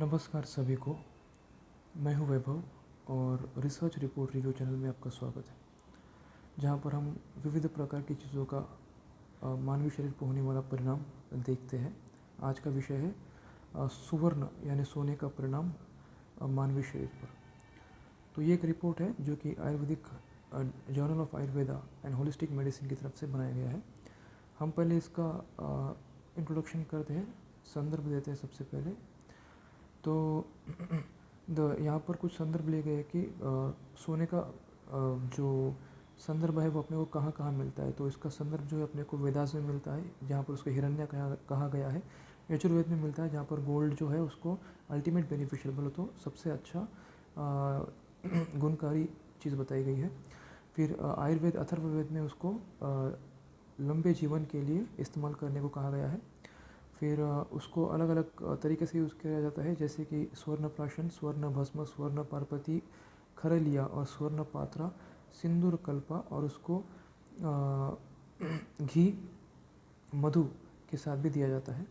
नमस्कार सभी को। मैं हूं वैभव और रिसर्च रिपोर्ट रिव्यू चैनल में आपका स्वागत है, जहां पर हम विविध प्रकार की चीज़ों का मानवीय शरीर पर होने वाला परिणाम देखते हैं। आज का विषय है सुवर्ण यानी सोने का परिणाम मानवीय शरीर पर। तो ये एक रिपोर्ट है जो कि Ayurvedic journal of Ayurveda and holistic medicine की तरफ से बनाया गया है। हम पहले इसका इंट्रोडक्शन करते हैं, संदर्भ देते हैं सबसे पहले। तो यहाँ पर कुछ संदर्भ लिए गए कि सोने का जो संदर्भ है वो अपने को कहाँ कहाँ मिलता है। तो इसका संदर्भ जो है अपने को वेदास में मिलता है, जहाँ पर उसको हिरण्य कहा गया है। यजुर्वेद में मिलता है, जहाँ पर गोल्ड जो है उसको अल्टीमेट बेनिफिशियल बोलो तो सबसे अच्छा गुणकारी चीज़ बताई गई है। फिर आयुर्वेद अथर्ववेद में उसको लंबे जीवन के लिए इस्तेमाल करने को कहा गया है। फिर उसको अलग अलग तरीके से यूज़ किया जाता है, जैसे कि स्वर्ण प्राशन, स्वर्ण भस्म, स्वर्ण पार्वती, खरलिया और स्वर्ण पात्रा, सिंदूर कल्पा, और उसको घी मधु के साथ भी दिया जाता है।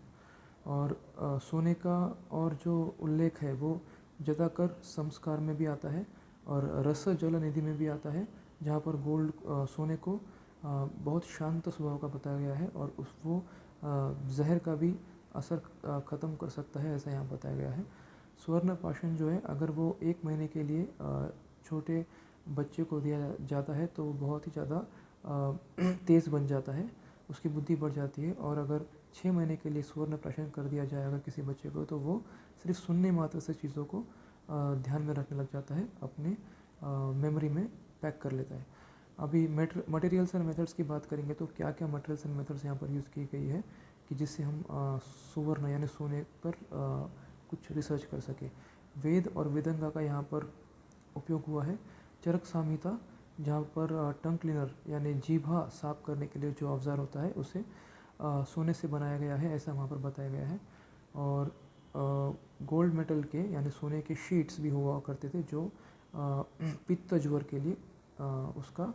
और सोने का और जो उल्लेख है वो ज़्यादातर संस्कार में भी आता है और रस जल निधि में भी आता है, जहाँ पर गोल्ड सोने को बहुत शांत स्वभाव का बताया गया है और वो जहर का भी असर ख़त्म कर सकता है, ऐसा यहाँ बताया गया है। स्वर्ण पाषाण जो है, अगर वो 1 महीने के लिए छोटे बच्चे को दिया जाता है तो वो बहुत ही ज़्यादा तेज़ बन जाता है, उसकी बुद्धि बढ़ जाती है। और अगर 6 महीने के लिए स्वर्ण प्राशन कर दिया जाए अगर किसी बच्चे को, तो वो सिर्फ सुनने मात्र से चीज़ों को ध्यान में रखने लग जाता है, अपने मेमोरी में पैक कर लेता है। अभी मटेरियल्स एंड मेथड्स की बात करेंगे तो क्या क्या मटेरियल्स एंड मेथड्स यहाँ पर यूज़ की गई है कि जिससे हम सुवर्ण यानी सोने पर कुछ रिसर्च कर सकें। वेद और वेदंगा का यहाँ पर उपयोग हुआ है। चरक संहिता, जहाँ पर टंग क्लीनर यानी जीभा साफ करने के लिए जो औजार होता है उसे सोने से बनाया गया है, ऐसा वहाँ पर बताया गया है। और गोल्ड मेटल के यानी सोने के शीट्स भी हुआ करते थे, जो पित्त ज्वर के लिए उसका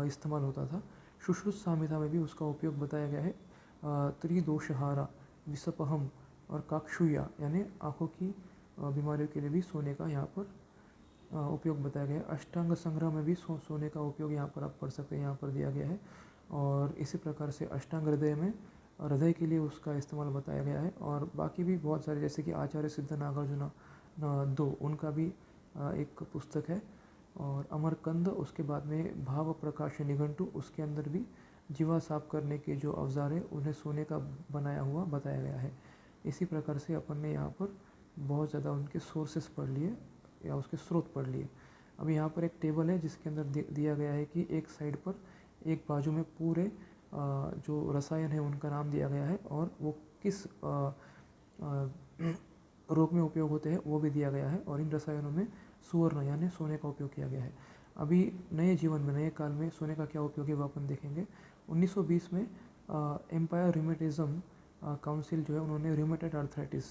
इस्तेमाल होता था। सुश्रुत संहिता में भी उसका उपयोग बताया गया है। त्रिदोषहारा, विषपहम और काक्षुया यानी आँखों की बीमारियों के लिए भी सोने का यहाँ पर उपयोग बताया गया है। अष्टांग संग्रह में भी सोने का उपयोग यहाँ पर आप पढ़ सकते हैं, यहाँ पर दिया गया है। और इसी प्रकार से अष्टांग हृदय में हृदय के लिए उसका इस्तेमाल बताया गया है। और बाकी भी बहुत सारे, जैसे कि आचार्य सिद्ध नागार्जुना 2, उनका भी एक पुस्तक है। और अमरकंद, उसके बाद में भाव प्रकाश निघंटु, उसके अंदर भी जीवा साफ करने के जो औजार है उन्हें सोने का बनाया हुआ बताया गया है। इसी प्रकार से अपन ने यहाँ पर बहुत ज़्यादा उनके सोर्सेस पढ़ लिए या उसके स्रोत पढ़ लिए। अब यहाँ पर एक टेबल है जिसके अंदर दिया गया है कि एक साइड पर एक बाजू में पूरे जो रसायन है उनका नाम दिया गया है और वो किस रोग में उपयोग होते हैं वो भी दिया गया है। और इन रसायनों में सुवर्ण यानी सोने का उपयोग किया गया है। अभी नए जीवन में, नए काल में सोने का क्या उपयोग है वो अपन देखेंगे। 1920 में एम्पायर रूमेटिज्म काउंसिल जो है, उन्होंने रूमेटॉइड आर्थराइटिस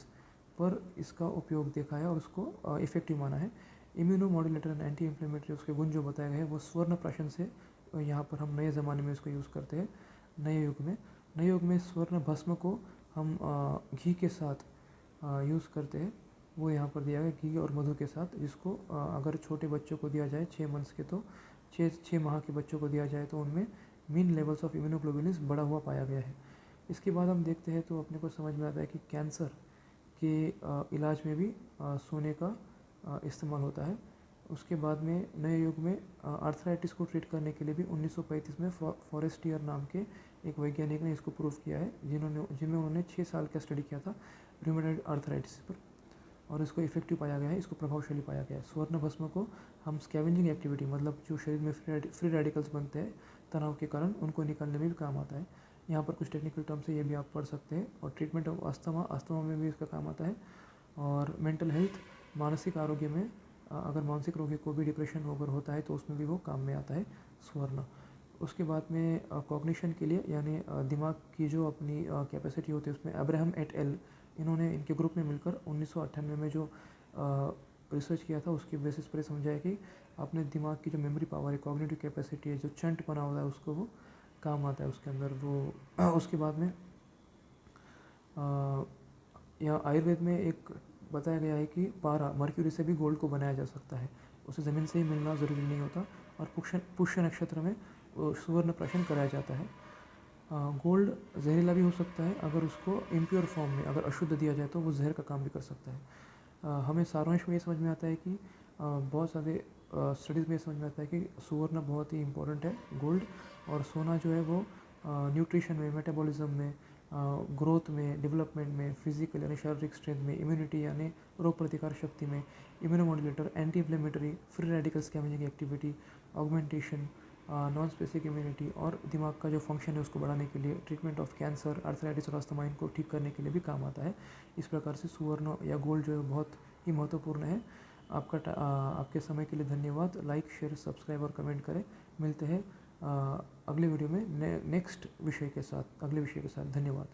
पर इसका उपयोग देखा है और उसको इफेक्टिव माना है। Immuno modulator and anti inflammatory उसके गुण जो बताए गए हैं वो स्वर्ण प्राशन से यहाँ पर हम नए ज़माने में इसको यूज़ करते हैं। नए युग में स्वर्ण भस्म को हम घी के साथ यूज़ करते हैं, वो यहाँ पर दिया गया घी और मधु के साथ, जिसको अगर छोटे बच्चों को दिया जाए 6 मंथ्स के, तो 6 माह के बच्चों को दिया जाए तो उनमें मीन लेवल्स ऑफ इम्यूनोग्लोबुलिन्स बढ़ा हुआ पाया गया है। इसके बाद हम देखते हैं तो अपने को समझ में आता है कि कैंसर के इलाज में भी सोने का इस्तेमाल होता है। उसके बाद में नए युग में आर्थराइटिस को ट्रीट करने के लिए भी 1935 में फॉरेस्टियर नाम के एक वैज्ञानिक ने इसको प्रूव किया है, जिनमें उन्होंने 6 साल का स्टडी किया था रूमेटॉइड आर्थराइटिस पर, और इसको इफेक्टिव पाया गया है, इसको प्रभावशाली पाया गया है। स्वर्ण भस्म को हम स्कैवेंजिंग एक्टिविटी, मतलब जो शरीर में फ्री रेडिकल्स बनते हैं तनाव के कारण, उनको निकालने में भी काम आता है। यहाँ पर कुछ टेक्निकल टर्म्स है, ये भी आप पढ़ सकते हैं। और ट्रीटमेंट ऑफ अस्थमा में भी इसका काम आता है। और मेंटल हेल्थ, मानसिक आरोग्य में अगर मानसिक रोगी को भी डिप्रेशन अगर होता है तो उसमें भी वो काम में आता है स्वर्ण। उसके बाद में कॉग्निशन के लिए, यानी दिमाग की जो अपनी कैपेसिटी होती है, उसमें अब्राहम एट एल, इन्होंने इनके ग्रुप में मिलकर 1998 में जो रिसर्च किया था उसके बेसिस पर समझाया कि अपने दिमाग की जो मेमोरी पावर है, कॉग्निटिव कैपेसिटी है, जो चंट बना हुआ है उसको वो काम आता है उसके अंदर वो। उसके बाद में या आयुर्वेद में एक बताया गया है कि पारा मर्क्यूरी से भी गोल्ड को बनाया जा सकता है, उसे ज़मीन से ही मिलना ज़रूरी नहीं होता। और पुष्य नक्षत्र में सुवर्ण प्राशन कराया जाता है। गोल्ड जहरीला भी हो सकता है, अगर उसको इम्प्योर फॉर्म में अगर अशुद्ध दिया जाए तो वो जहर का काम भी कर सकता है। हमें सारांश में ये समझ में आता है कि बहुत सारे स्टडीज़ में ये समझ में आता है कि सुवर्ण बहुत ही इम्पोर्टेंट है, गोल्ड और सोना जो है वो न्यूट्रिशन में, मेटाबॉलिज्म में, ग्रोथ में, डेवलपमेंट में, फिजिकल यानी शारीरिक स्ट्रेंथ में, इम्यूनिटी यानी रोग प्रतिकार शक्ति में, immunomodulator, anti inflammatory, free radical scavenging activity, augmentation, non specific immunity और दिमाग का जो फंक्शन है उसको बढ़ाने के लिए, ट्रीटमेंट ऑफ कैंसर, आर्थराइटिस और अस्थमा इनको ठीक करने के लिए भी काम आता है। इस प्रकार से सुवर्ण या गोल्ड जो है बहुत ही महत्वपूर्ण है। आपके समय के लिए धन्यवाद। लाइक, शेयर, सब्सक्राइब और कमेंट करें। मिलते हैं अगले वीडियो में नेक्स्ट विषय के साथ, अगले विषय के साथ। धन्यवाद।